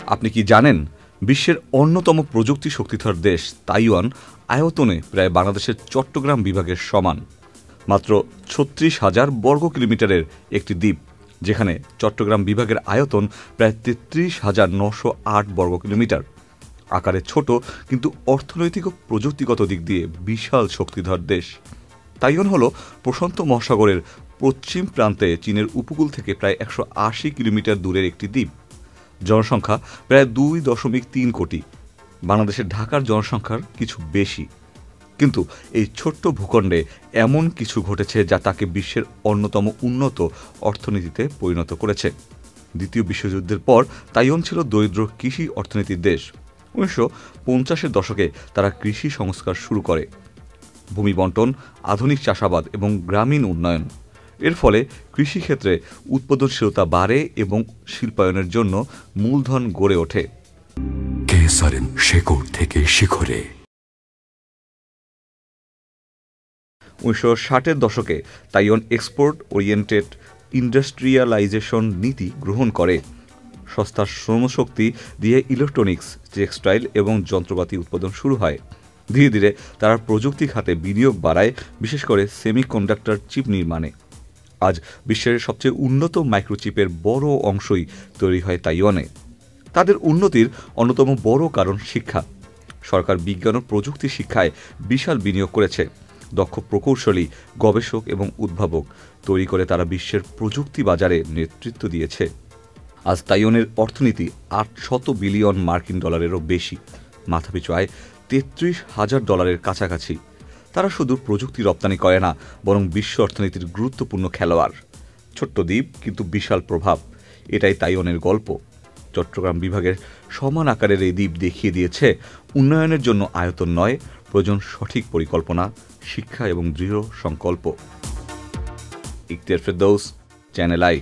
আপনি কি জানেন বিশ্বের অন্যতম প্রযুক্তি শক্তিধর দেশ তাইওয়ান আয়তনে প্রায় বাংলাদেশের চট্টগ্রাম বিভাগের সমান। মাত্র ৩৬,০০০ বর্গ কিলোমিটারের একটি দ্বীপ, যেখানে চট্টগ্রাম বিভাগের আয়তন প্রায় ৩৩,৯০৮ বর্গ কিলোমিটার। আকারে ছোট কিন্তু অর্থনৈতিক ও প্রযুক্তিগত দিক দিয়ে বিশাল শক্তিধর দেশ। তাইওয়ান হল প্রশান্ত মহাসাগরের পশ্চিম প্রান্তে চীনের উপকূল থেকে প্রায় ১৮০ কিলোমিটার দূরের একটি দ্বীপ। জনসংখ্যা প্রায় ২.৩ কোটি। বাংলাদেশের ঢাকার জনসংখ্যার কিছু বেশি। কিন্তু এই ছোট্ট ভূখণ্ডে এমন কিছু ঘটেছে যা তাকে বিশ্বের অন্যতম উন্নত অর্থনীতিতে পরিণত করেছে। দ্বিতীয় বিশ্বযুদ্ধের পর তাইওয়ান ছিল দরিদ্র কৃষি অর্থনীতির দেশ। ১৯৫০-এর দশকে তারা কৃষি সংস্কার শুরু করে। ভূমি বণ্টন, আধুনিক চাষাবাদ এবং গ্রামীণ উন্নয়ন, এর ফলে কৃষিক্ষেত্রে উৎপাদনশীলতা বাড়ে এবং শিল্পায়নের জন্য মূলধন গড়ে ওঠে। কেসারেন শেকড় থেকে শিখরে। ১৯৬০-এর দশকে তাইওয়ান এক্সপোর্ট ওরিয়েন্টেড ইন্ডাস্ট্রিয়ালাইজেশন নীতি গ্রহণ করে। সস্তা শ্রমশক্তি দিয়ে ইলেকট্রনিক্স, টেক্সটাইল এবং যন্ত্রপাতি উৎপাদন শুরু হয়। ধীরে ধীরে তারা প্রযুক্তি খাতে বিনিয়োগ বাড়ায়, বিশেষ করে সেমিকন্ডাক্টর চিপ নির্মাণে। আজ বিশ্বের সবচেয়ে উন্নত মাইক্রোচিপের বড় অংশই তৈরি হয় তাইওয়ানে। তাদের উন্নতির অন্যতম বড় কারণ শিক্ষা। সরকার বিজ্ঞান ও প্রযুক্তি শিক্ষায় বিশাল বিনিয়োগ করেছে। দক্ষ প্রকৌশলী, গবেষক এবং উদ্ভাবক তৈরি করে তারা বিশ্বের প্রযুক্তি বাজারে নেতৃত্ব দিয়েছে। আজ তাইওয়ানের অর্থনীতি $৮০০ বিলিয়ন মার্কিন ডলারেরও বেশি। মাথাপিছু আয় $৩৩,০০০ কাছাকাছি। তারা শুধু প্রযুক্তি রপ্তানি করে না, বরং বিশ্ব অর্থনীতির গুরুত্বপূর্ণ খেলোয়াড়। ছোট্ট দ্বীপ কিন্তু বিশাল প্রভাব, এটাই তাইওয়ানের গল্প। চট্টগ্রাম বিভাগের সমান আকারের এই দ্বীপ দেখিয়ে দিয়েছে উন্নয়নের জন্য আয়তন নয়, প্রয়োজন সঠিক পরিকল্পনা, শিক্ষা এবং দৃঢ় সংকল্প। Ikhtiyar Ferdous, channel I.